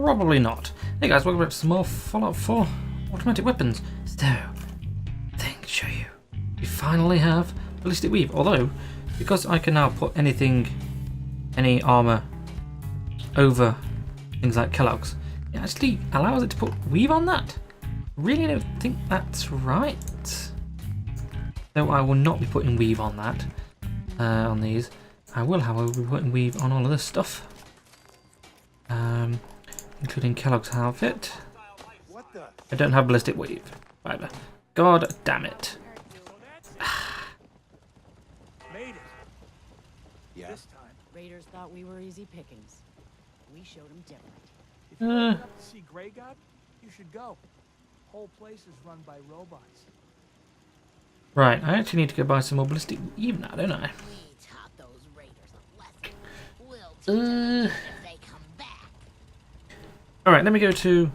Probably not. Hey guys, welcome back to some more Fallout 4 automatic weapons. So, thing to show you. We finally have ballistic weave, although, because I can now put any armour over things like Kellogg's, it actually allows it to put weave on that. Really don't think that's right. Though I will not be putting weave on that, on these. I will, however, be putting weave on all of this stuff. Including Kellogg's outfit. I don't have ballistic weave. Either. God damn it. Made it. Yeah. This time. Raiders thought we were easy pickings. We showed them different. If you want to see Grey God, you should go. Whole place is run by robots. Right, I actually need to go buy some more ballistic weave now, don't I? We taught those raiders a lesson. We'll teach them if they come back. Alright, let me go to...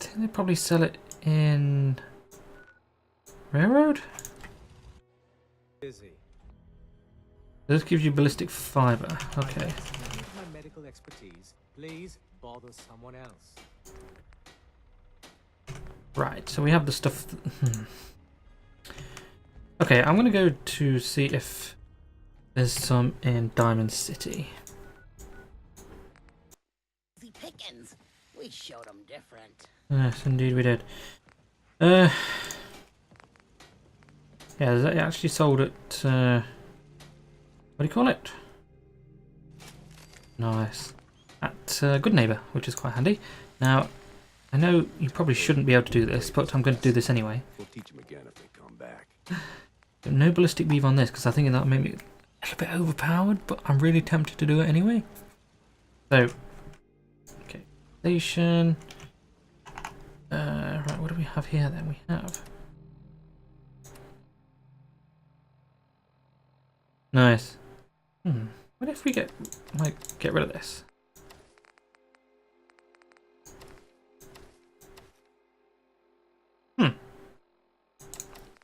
I think they probably sell it in... Railroad? Busy. This gives you ballistic fiber. Okay. My medical expertise. Please bother someone else. Right, so we have the stuff... Okay, I'm going to go to see if there's some in Diamond City. Easy pickings. We showed them different. Yes, indeed we did. Yeah, they actually sold it. What do you call it? Nice. At Good Neighbor, which is quite handy. Now, I know you probably shouldn't be able to do this, but I'm going to do this anyway. We'll teach them again if they come back. No ballistic weave on this, because I think that made me a little bit overpowered, but I'm really tempted to do it anyway. So, okay, station. Right, what do we have here then? We have... Nice. What if we get rid of this?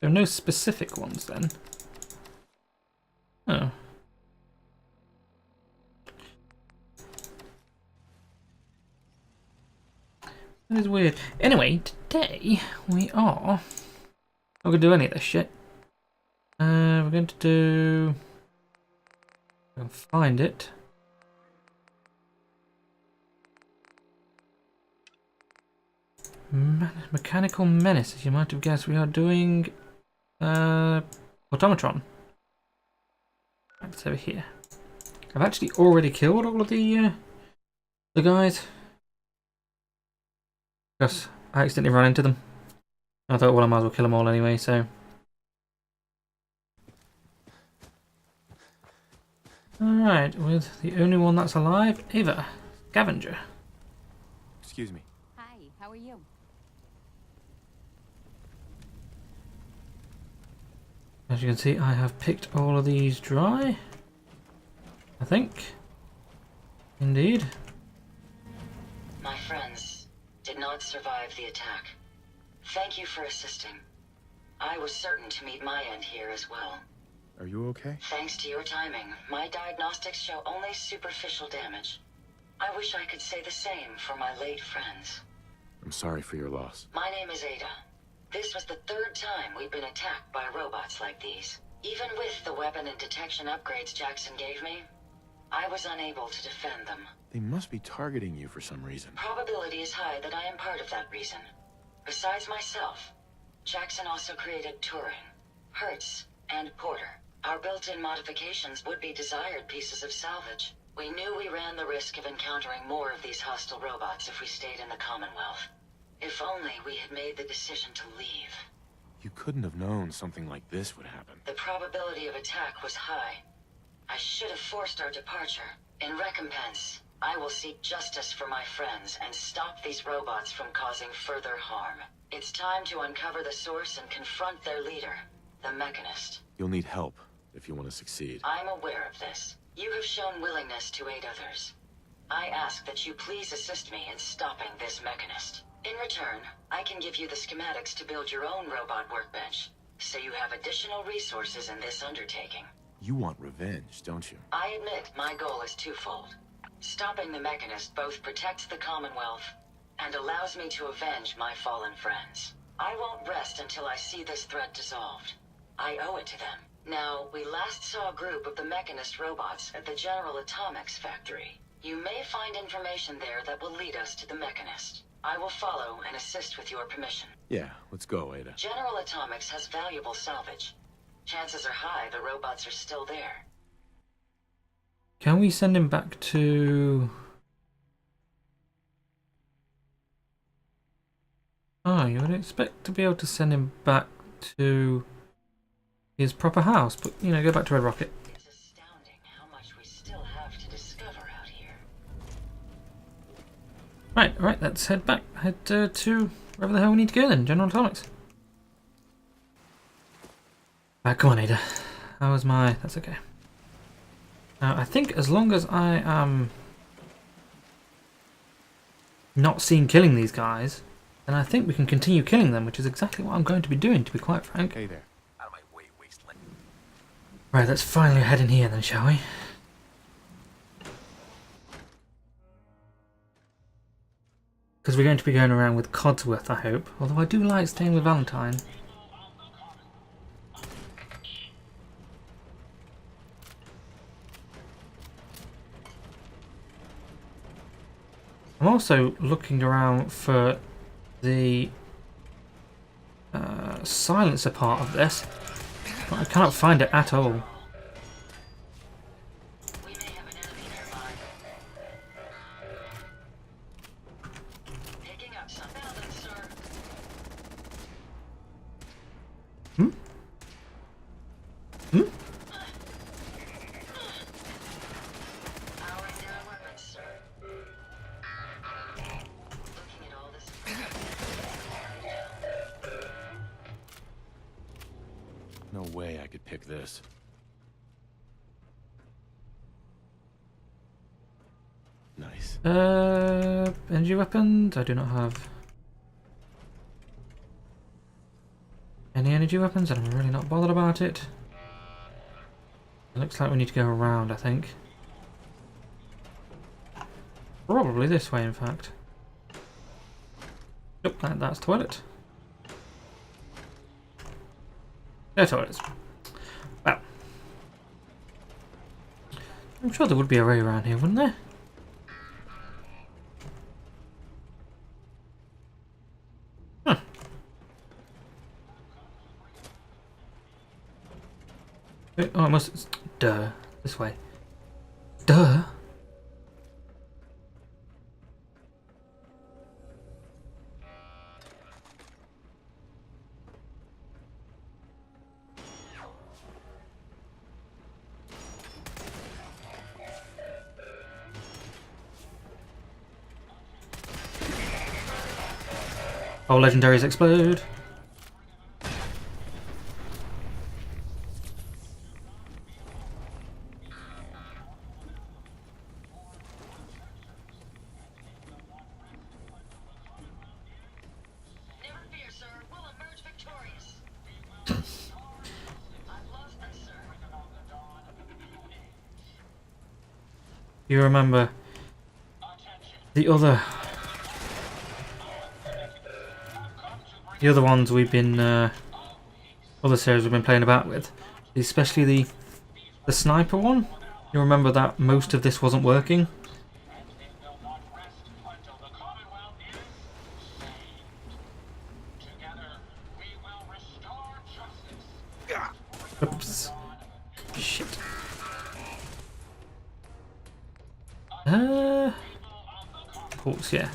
There are no specific ones then. Oh. That is weird. Anyway, today we are not going to do any of this shit. We're going to do... I can find it. Mechanical Menace, as you might have guessed, we are doing Automatron. It's over here. I've actually already killed all of the guys. Because I accidentally ran into them. I thought, well, I might as well kill them all anyway, so... Alright, with the only one that's alive, Ava, Scavenger. Excuse me. Hi, how are you? As you can see, I have picked all of these dry. I think. Indeed. My friends did not survive the attack. Thank you for assisting. I was certain to meet my end here as well. Are you okay? Thanks to your timing, my diagnostics show only superficial damage. I wish I could say the same for my late friends. I'm sorry for your loss. My name is Ada. This was the third time we've been attacked by robots like these. Even with the weapon and detection upgrades Jackson gave me, I was unable to defend them. They must be targeting you for some reason. Probability is high that I am part of that reason. Besides myself, Jackson also created Turing, Hertz, and Porter. Our built-in modifications would be desired pieces of salvage. We knew we ran the risk of encountering more of these hostile robots if we stayed in the Commonwealth. If only we had made the decision to leave. You couldn't have known something like this would happen. The probability of attack was high. I should have forced our departure. In recompense, I will seek justice for my friends and stop these robots from causing further harm. It's time to uncover the source and confront their leader, the Mechanist. You'll need help if you want to succeed. I'm aware of this. You have shown willingness to aid others. I ask that you please assist me in stopping this Mechanist. In return, I can give you the schematics to build your own robot workbench, so you have additional resources in this undertaking. You want revenge, don't you? I admit my goal is twofold. Stopping the Mechanist both protects the Commonwealth and allows me to avenge my fallen friends. I won't rest until I see this threat dissolved. I owe it to them. Now, we last saw a group of the Mechanist robots at the General Atomics factory. You may find information there that will lead us to the Mechanist. I will follow and assist with your permission. Yeah, let's go, Ada. General Atomics has valuable salvage. Chances are high the robots are still there. Can we send him back to... Oh, you would expect to be able to send him back to his proper house, but, you know, go back to Red Rocket. It's astounding how much we still have to discover out here. Right, let's head back. Head to wherever the hell we need to go then, General Atomics. Right, come on, Ada. How was my... That's okay. Now, I think as long as I am not seen killing these guys, then I think we can continue killing them, which is exactly what I'm going to be doing, to be quite frank. Hey there. Out of my way, wasteland. Right, let's finally head in here then, shall we? Because we're going to be going around with Codsworth, I hope. Although I do like staying with Valentine. I'm also looking around for the silencer part of this, but I cannot find it at all. We may have an enemy nearby. Picking up some balance, sir. Hmm? Hmm? Powering down weapons, sir. Looking at all this. No way I could pick this. Nice. Energy weapons? I do not have any energy weapons, and I'm really not bothered about it. It looks like we need to go around, I think. Probably this way, in fact. Nope, that's toilet. There toilets. Well. I'm sure there would be a way around here, wouldn't there? Huh. Oh, it must... Duh. This way. Duh. All legendaries explode. Never fear, sir. We'll emerge victorious. I've lost this, sir. You remember the other ones we've been other series we've been playing about with, especially the sniper one. You remember that most of this wasn't working. Oops. Shit. Of course, yeah.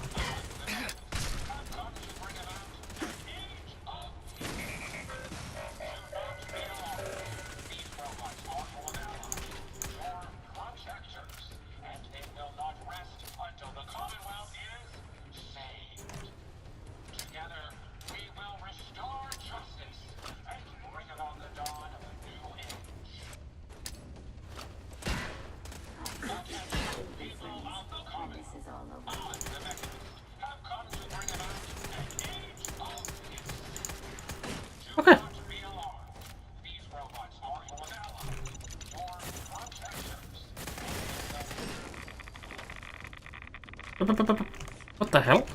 What the hell?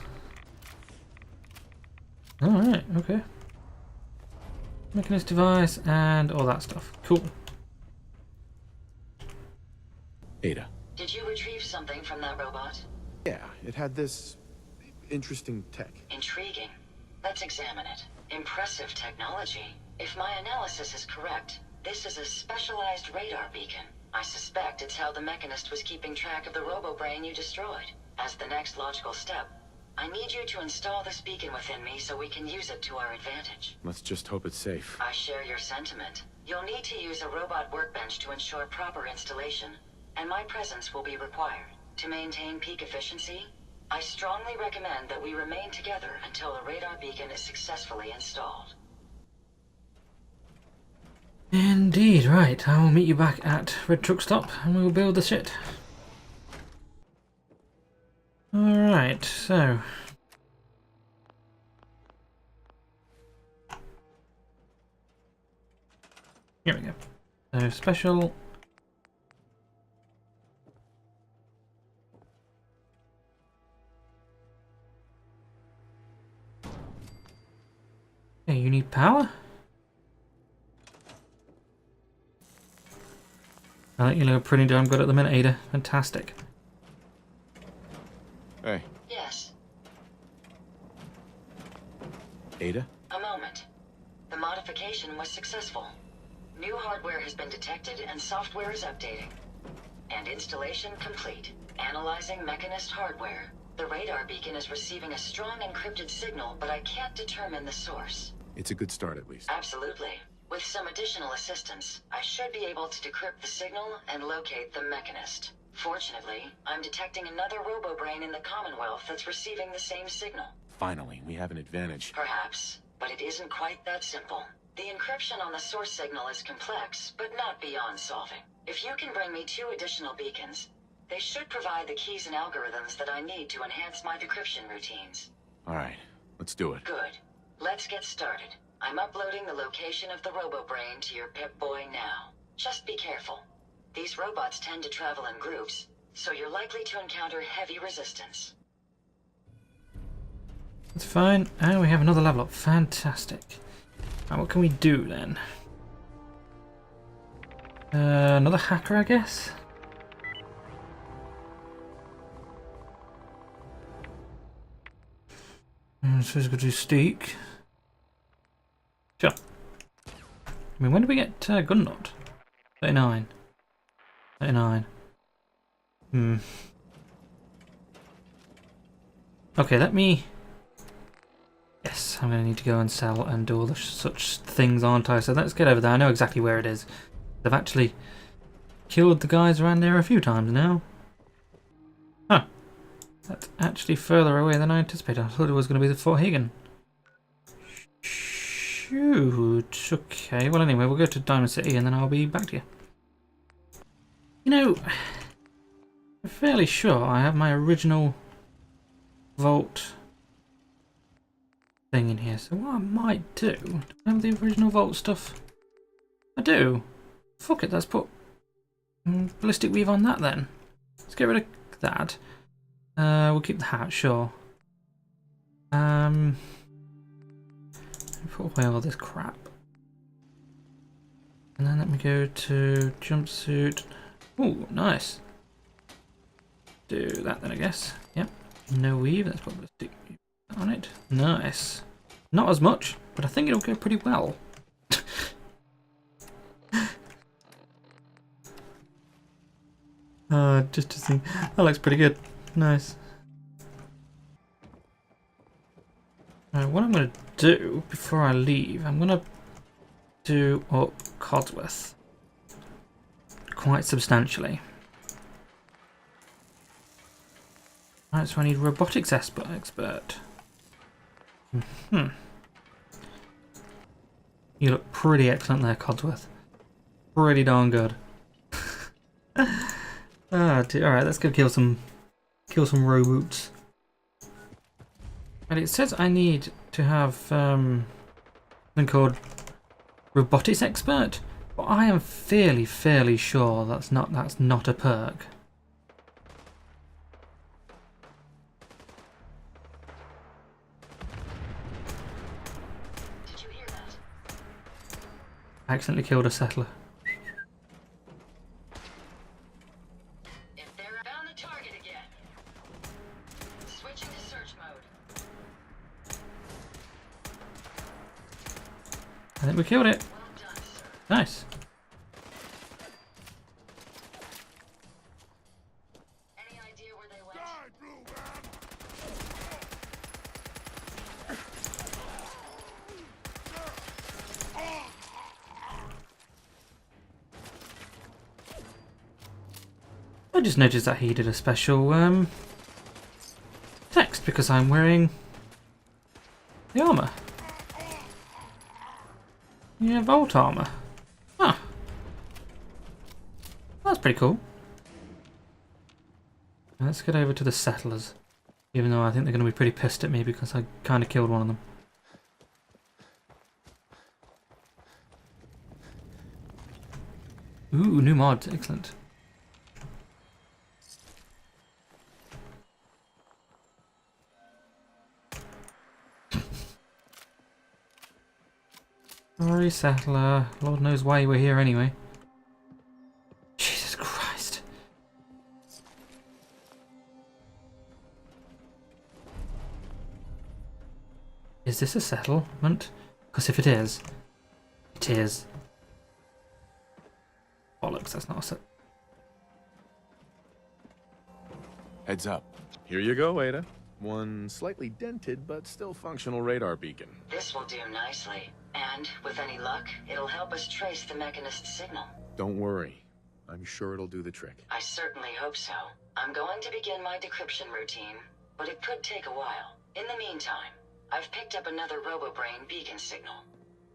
Alright, okay. Mechanist device and all that stuff. Cool. Ada. Did you retrieve something from that robot? Yeah, it had this interesting tech. Intriguing. Let's examine it. Impressive technology. If my analysis is correct, this is a specialized radar beacon. I suspect it's how the Mechanist was keeping track of the robo-brain you destroyed. As the next logical step, I need you to install this beacon within me so we can use it to our advantage. Let's just hope it's safe. I share your sentiment. You'll need to use a robot workbench to ensure proper installation, and my presence will be required. To maintain peak efficiency, I strongly recommend that we remain together until the radar beacon is successfully installed. Indeed, right. I will meet you back at Red Truck Stop and we will build the shit. Alright, so... Here we go. So, special... Okay, you need power? I think you look pretty damn good at the minute, Ada. Fantastic. Hey, Yes, Ada? a moment. The modification was successful. New hardware has been detected and software is updating. And installation complete. Analyzing Mechanist hardware. The radar beacon is receiving a strong encrypted signal, but I can't determine the source. It's a good start at least. Absolutely. With some additional assistance, I should be able to decrypt the signal and locate the Mechanist. Fortunately, I'm detecting another robo-brain in the Commonwealth that's receiving the same signal. Finally, we have an advantage. Perhaps, but it isn't quite that simple. The encryption on the source signal is complex, but not beyond solving. If you can bring me 2 additional beacons, they should provide the keys and algorithms that I need to enhance my decryption routines. Alright, let's do it. Good. Let's get started. I'm uploading the location of the robo-brain to your Pip-Boy now. Just be careful. These robots tend to travel in groups, so you're likely to encounter heavy resistance. That's fine. And we have another level up. Fantastic. Now what can we do then? Another hacker, I guess? So he's going to do Steak. Sure. I mean, when did we get Gun Nut? 39. 39. Okay, let me... Yes, I'm going to need to go and sell and do all the such things, aren't I? So let's get over there. I know exactly where it is. I've actually killed the guys around there a few times now. Huh. That's actually further away than I anticipated. I thought it was going to be the Fort Hagen. Shoot. Okay, well anyway, we'll go to Diamond City and then I'll be back to you. You know, I'm fairly sure I have my original vault thing in here. So what I might do, I have the original vault stuff? I do. Fuck it, let's put ballistic weave on that then. Let's get rid of that. We'll keep the hat, sure. Put away all this crap. And then let me go to jumpsuit. Ooh, nice. Do that then, I guess. Yep. No weave. Let's put ballistic weave on it. Nice. Not as much, but I think it'll go pretty well. Just to see. That looks pretty good. Nice. Right, what I'm going to do before I leave, I'm going to do up Codsworth quite substantially. Right, so I need robotics expert. You look pretty excellent there, Codsworth. Pretty darn good. Alright, let's go kill some robots. And it says I need to have something called robotics expert, but I am fairly sure that's not a perk. I accidentally killed a settler. If they're found the target again. Switching to search mode. I think we killed it. Well done, sir. Nice. Any idea where they went? I just noticed that he did a special text because I'm wearing the armor. Yeah, Volt armor. Huh. That's pretty cool. Let's get over to the settlers. Even though I think they're going to be pretty pissed at me because I kind of killed one of them. Ooh, new mod. Excellent. Sorry, settler. Lord knows why you were here anyway. Jesus Christ. Is this a settlement? Because if it is, it is. Bollocks, that's not a set. Heads up. Here you go, Ada. One slightly dented but still functional radar beacon. This will do nicely. And, with any luck, it'll help us trace the Mechanist's signal. Don't worry. I'm sure it'll do the trick. I certainly hope so. I'm going to begin my decryption routine, but it could take a while. In the meantime, I've picked up another RoboBrain beacon signal.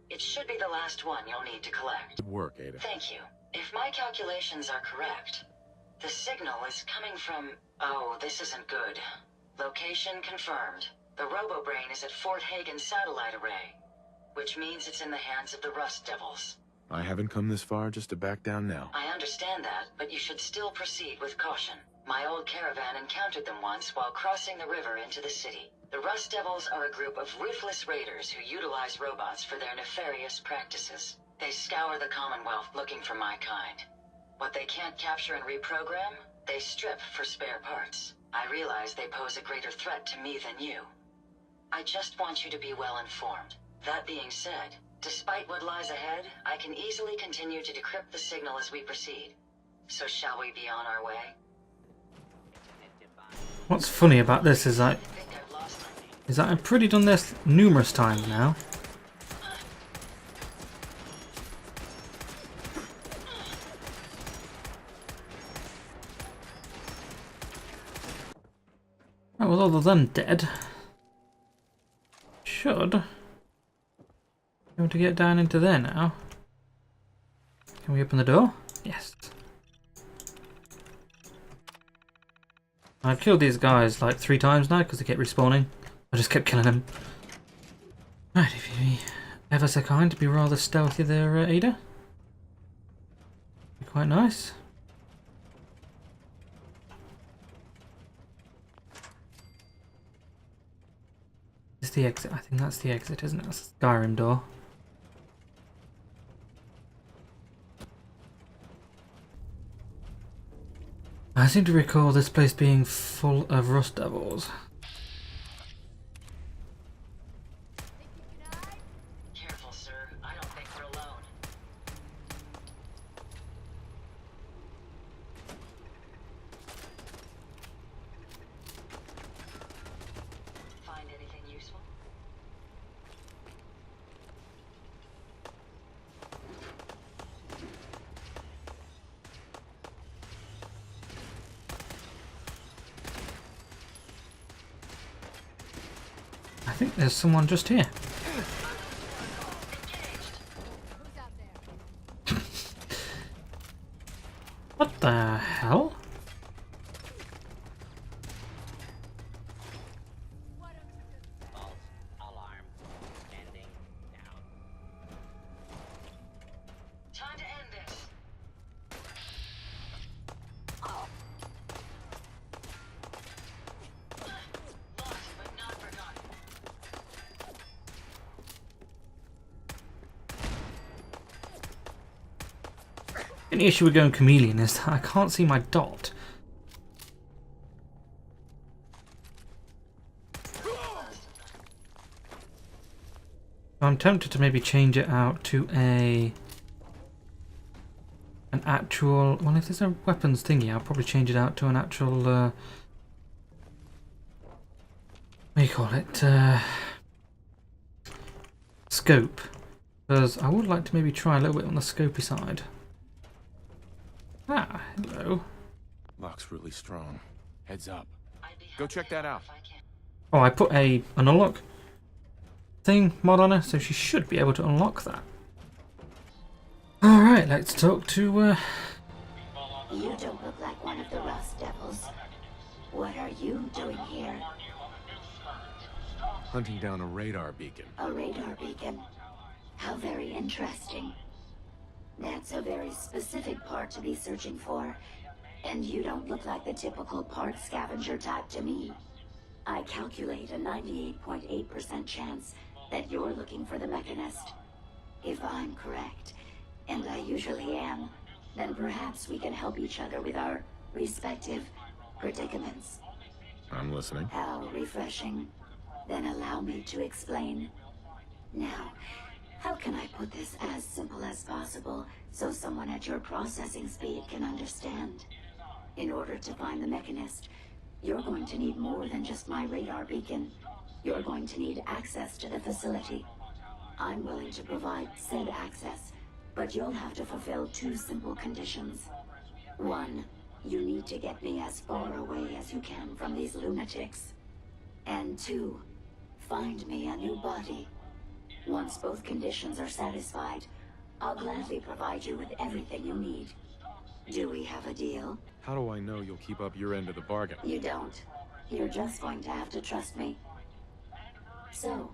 It should be the last one you'll need to collect. Good work, Ada. Thank you. If my calculations are correct, the signal is coming from... Oh, this isn't good. Location confirmed. The RoboBrain is at Fort Hagen Satellite Array, which means it's in the hands of the Rust Devils. I haven't come this far just to back down now. I understand that, but you should still proceed with caution. My old caravan encountered them once while crossing the river into the city. The Rust Devils are a group of ruthless raiders who utilize robots for their nefarious practices. They scour the Commonwealth looking for my kind. What they can't capture and reprogram, they strip for spare parts. I realize they pose a greater threat to me than you. I just want you to be well informed. That being said, despite what lies ahead, I can easily continue to decrypt the signal as we proceed. So shall we be on our way? What's funny about this is that I've pretty done this numerous times now. Right, well, other than dead, should be able to get down into there now. Can we open the door? Yes. I've killed these guys like 3 times now because they kept respawning. I just kept killing them. Right, if you be ever so kind to be rather stealthy there, Ada. Be quite nice. Is the exit? I think that's the exit, isn't it? That's the Skyrim door. I seem to recall this place being full of Rust Devils. Careful, sir. I don't think we're alone. Find anything useful? I think there's someone just here. What the hell? False alarm. Standing down. Time to end this. Lost, but not forgotten. The only issue with going chameleon is that I can't see my dot. I'm tempted to maybe change it out to an actual. Well, if there's a weapons thingy, I'll probably change it out to an actual. What do you call it? Scope. Because I would like to maybe try a little bit on the scopy side. Ah, hello. Lock's really strong. Heads up. Go check that out. Oh, I put an unlock thing mod on her, so she should be able to unlock that. Alright, let's talk to. You don't look like one of the Rust Devils. What are you doing here? Hunting down a radar beacon. A radar beacon? How very interesting. That's a very specific part to be searching for. And you don't look like the typical part scavenger type to me. I calculate a 98.8% chance that you're looking for the Mechanist. If I'm correct, and I usually am, then perhaps we can help each other with our respective predicaments. I'm listening. How refreshing. Then allow me to explain. Now, how can I put this as simple as possible so someone at your processing speed can understand? In order to find the Mechanist, you're going to need more than just my radar beacon. You're going to need access to the facility. I'm willing to provide said access, but you'll have to fulfill two simple conditions. One, you need to get me as far away as you can from these lunatics. And two, find me a new body. Once both conditions are satisfied, I'll gladly provide you with everything you need. Do we have a deal? How do I know you'll keep up your end of the bargain? You don't. You're just going to have to trust me. So,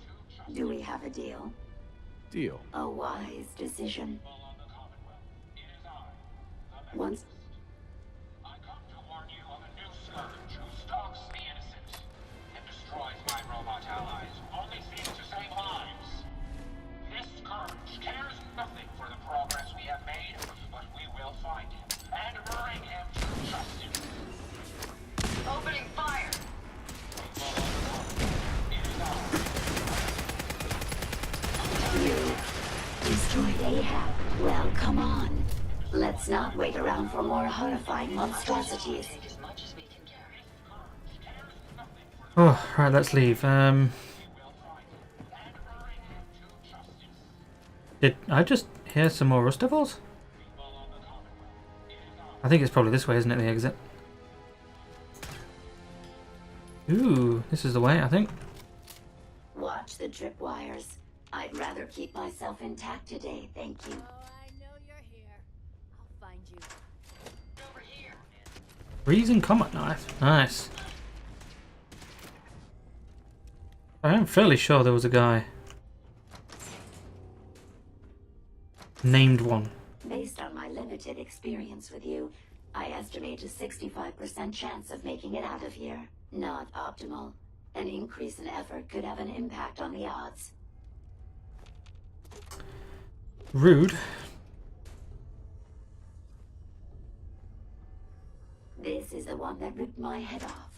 do we have a deal? Deal. A wise decision. Once... I come to warn you of a new scourge who stalks the innocent and destroys my robot allies who only seem to save lives. This scourge cares nothing for the progress we have made, but we will find him and bring him to justice. Opening fire! It is ours. You destroyed Ahab. Well, come on. Let's not wait around for more horrifying monstrosities. Take as much as we can carry. Oh, right, let's leave. Did I just hear some more Rust Devils? I think it's probably this way, isn't it, the exit? Ooh, this is the way, I think. Watch the tripwires. I'd rather keep myself intact today, thank you. Oh, I know you're here. I'll find you. Over here. Freezing combat knife. Nice. I am fairly sure there was a guy named one. Based on my limited experience with you, I estimate a 65% chance of making it out of here. Not optimal. An increase in effort could have an impact on the odds. Rude. This is the one that ripped my head off.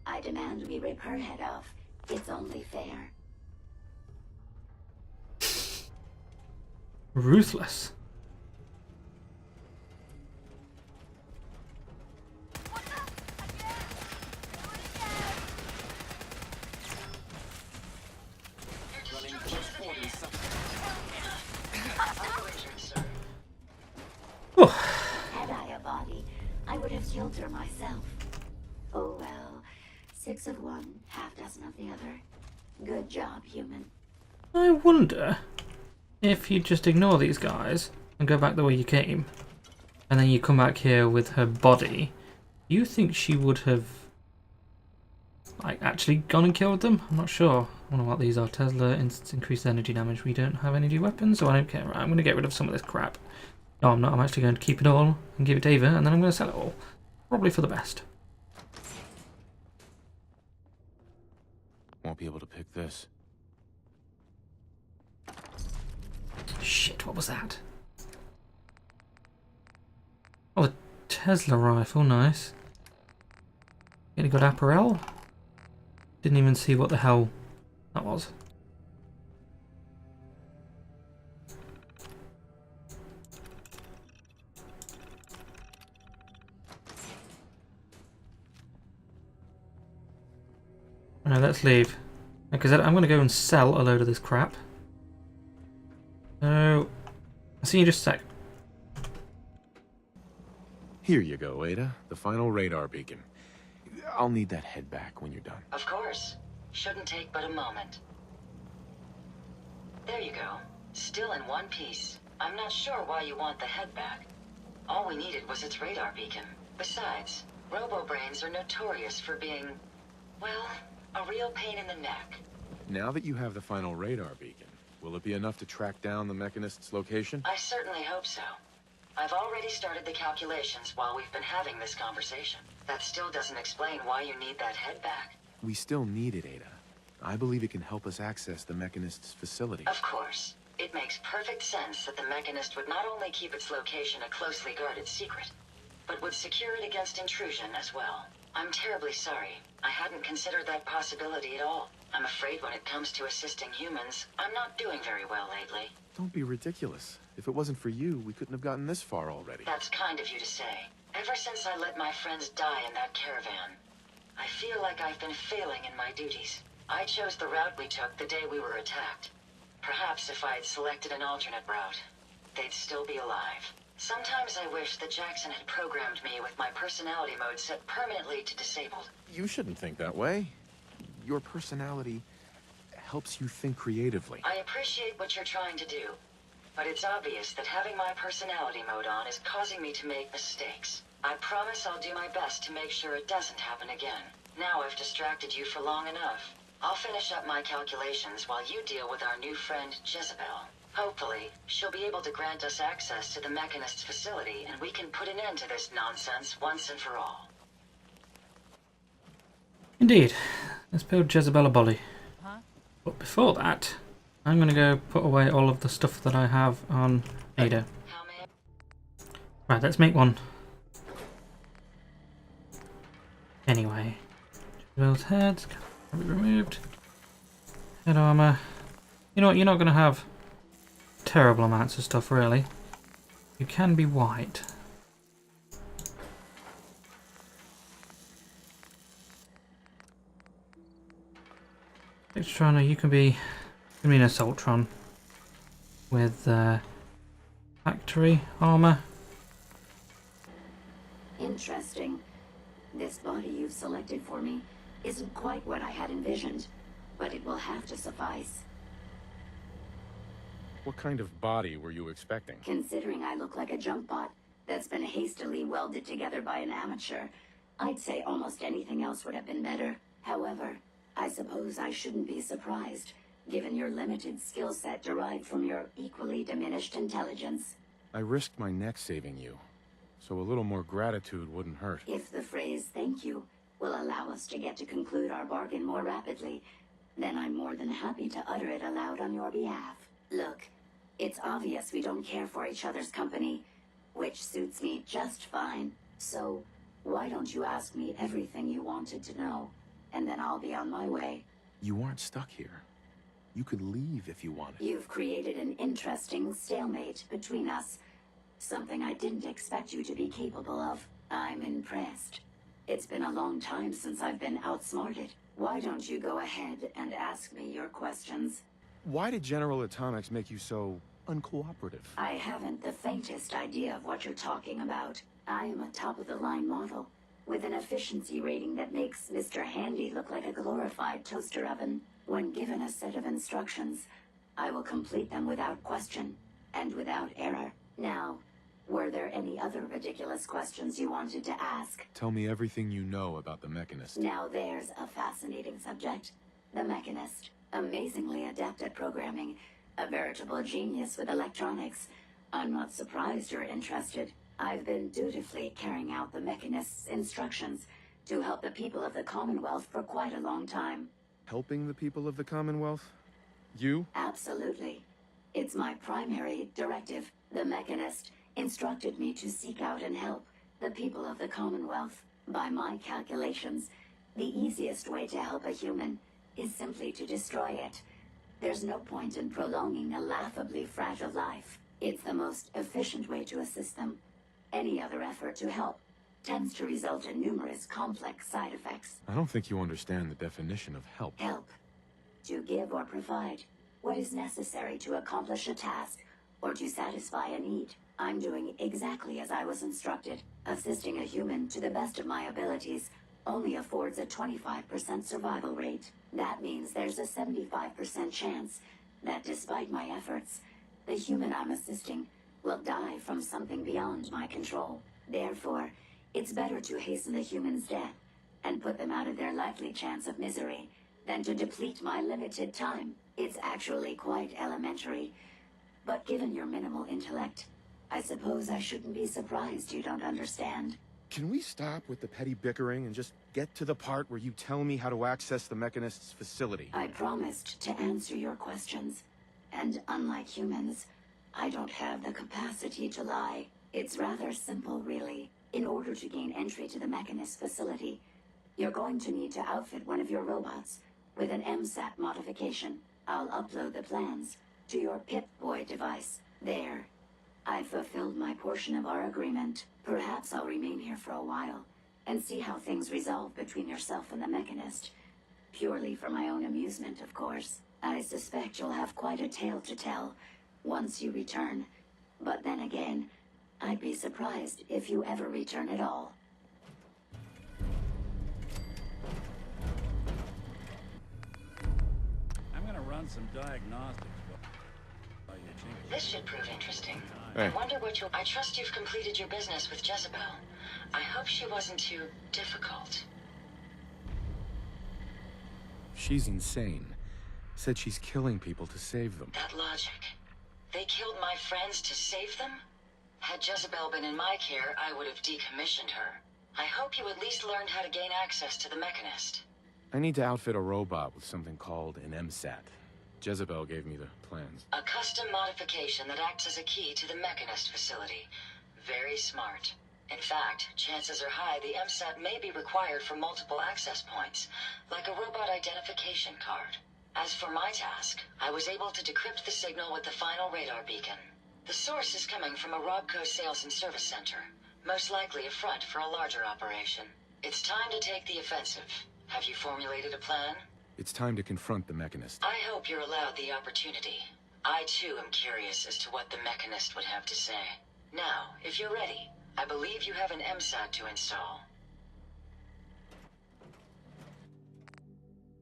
I demand we rip her head off. It's only fair. Ruthless. Oh, Had I a body, I would have killed her myself. Oh well, 6 of one, half dozen of the other. Good job, human. I wonder if you just ignore these guys and go back the way you came, and then you come back here with her body. You think she would have like actually gone and killed them? I'm not sure. I wonder what these are. Tesla increased energy damage. We don't have energy weapons, so I don't care. Right, I'm going to get rid of some of this crap. No, I'm not. I'm actually going to keep it all and give it to Ava, and then I'm going to sell it all. Probably for the best. Won't be able to pick this. Shit, what was that? Tesla rifle, nice. Getting good apparel. Didn't even see what the hell that was. Alright, let's leave. Because I'm going to go and sell a load of this crap. So, I'll see you in just a sec. Here you go, Ada. The final radar beacon. I'll need that head back when you're done. Of course. Shouldn't take but a moment. There you go. Still in one piece. I'm not sure why you want the head back. All we needed was its radar beacon. Besides, robo-brains are notorious for being, well, a real pain in the neck. Now that you have the final radar beacon, will it be enough to track down the Mechanist's location? I certainly hope so. I've already started the calculations while we've been having this conversation. That still doesn't explain why you need that head back. We still need it, Ada. I believe it can help us access the Mechanist's facility. Of course. It makes perfect sense that the Mechanist would not only keep its location a closely guarded secret, but would secure it against intrusion as well. I'm terribly sorry. I hadn't considered that possibility at all. I'm afraid when it comes to assisting humans, I'm not doing very well lately. Don't be ridiculous. If it wasn't for you, we couldn't have gotten this far already. That's kind of you to say. Ever since I let my friends die in that caravan, I feel like I've been failing in my duties. I chose the route we took the day we were attacked. Perhaps if I had selected an alternate route, they'd still be alive. Sometimes I wish that Jackson had programmed me with my personality mode set permanently to disabled. You shouldn't think that way. Your personality helps you think creatively. I appreciate what you're trying to do, but it's obvious that having my personality mode on is causing me to make mistakes. I promise I'll do my best to make sure it doesn't happen again. Now I've distracted you for long enough. I'll finish up my calculations while you deal with our new friend, Jezebel. Hopefully, she'll be able to grant us access to the Mechanist's facility, and we can put an end to this nonsense once and for all. Indeed. Let's build Jezebel a bolly. But before that, I'm going to go put away all of the stuff that I have on Ada. How may Right, let's make one. Anyway. Jezebel's heads can be removed. Head armor. You know what, you're not going to have terrible amounts of stuff, really. You can be white. Extrana, you can be an Assaultron with factory armor. Interesting. This body you've selected for me isn't quite what I had envisioned, but it will have to suffice. What kind of body were you expecting? Considering I look like a junk bot that's been hastily welded together by an amateur, I'd say almost anything else would have been better. However, I suppose I shouldn't be surprised, given your limited skill set derived from your equally diminished intelligence. I risked my neck saving you, so a little more gratitude wouldn't hurt. If the phrase "thank you" will allow us to get to conclude our bargain more rapidly, then I'm more than happy to utter it aloud on your behalf. Look, it's obvious we don't care for each other's company, which suits me just fine. So, why don't you ask me everything you wanted to know, and then I'll be on my way. You aren't stuck here. You could leave if you wanted. You've created an interesting stalemate between us. Something I didn't expect you to be capable of. I'm impressed. It's been a long time since I've been outsmarted. Why don't you go ahead and ask me your questions? Why did General Atomics make you so uncooperative? I haven't the faintest idea of what you're talking about. I am a top-of-the-line model, with an efficiency rating that makes Mr. Handy look like a glorified toaster oven. When given a set of instructions, I will complete them without question, and without error. Now, were there any other ridiculous questions you wanted to ask? Tell me everything you know about the Mechanist. Now there's a fascinating subject. The Mechanist. Amazingly adept at programming. A veritable genius with electronics. I'm not surprised you're interested. I've been dutifully carrying out the Mechanist's instructions to help the people of the Commonwealth for quite a long time. Helping the people of the Commonwealth? You? Absolutely. It's my primary directive. The Mechanist instructed me to seek out and help The people of the Commonwealth, by my calculations, the easiest way to help a human is simply to destroy it. There's no point in prolonging a laughably fragile life. It's the most efficient way to assist them. Any other effort to help tends to result in numerous complex side effects. I don't think you understand the definition of help. Help. To give or provide what is necessary to accomplish a task or to satisfy a need. I'm doing exactly as I was instructed. Assisting a human to the best of my abilities only affords a 25% survival rate. That means there's a 75% chance that despite my efforts, the human I'm assisting will die from something beyond my control. Therefore, it's better to hasten the human's death and put them out of their likely chance of misery than to deplete my limited time. It's actually quite elementary, but given your minimal intellect, I suppose I shouldn't be surprised you don't understand. Can we stop with the petty bickering and just get to the part where you tell me how to access the Mechanist's facility? I promised to answer your questions, and unlike humans, I don't have the capacity to lie. It's rather simple, really. In order to gain entry to the Mechanist facility, you're going to need to outfit one of your robots with an MSAT modification. I'll upload the plans to your Pip-Boy device. There. I've fulfilled my portion of our agreement. Perhaps I'll remain here for a while and see how things resolve between yourself and the Mechanist. Purely for my own amusement, of course. I suspect you'll have quite a tale to tell once you return. But then again, I'd be surprised if you ever return at all. I'm gonna run some diagnostics. while you tinker. This should prove interesting. Hey. I wonder what you'll... I trust you've completed your business with Jezebel. I hope she wasn't too difficult. She's insane. Said she's killing people to save them. That logic. They killed my friends to save them? Had Jezebel been in my care, I would have decommissioned her. I hope you at least learned how to gain access to the Mechanist. I need to outfit a robot with something called an MSAT. Jezebel gave me the plans. A custom modification that acts as a key to the Mechanist facility. Very smart. In fact, chances are high the MSAT may be required for multiple access points, like a robot identification card. As for my task, I was able to decrypt the signal with the final radar beacon. The source is coming from a Robco sales and service center, most likely a front for a larger operation. It's time to take the offensive. Have you formulated a plan? It's time to confront the Mechanist. I hope you're allowed the opportunity. I too am curious as to what the Mechanist would have to say. Now, if you're ready, I believe you have an MSAT to install.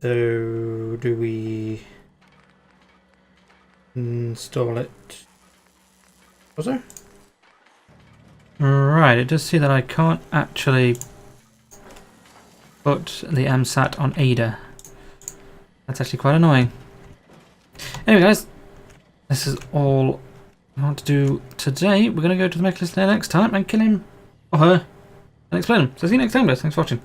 So, do we install it? Was there? Right, it does see that I can't actually put the MSAT on Ada. That's actually quite annoying. Anyway guys, this is all I want to do today. We're going to go to the Mechanist there next time and kill him or her and explain him. So see you next time guys, thanks for watching.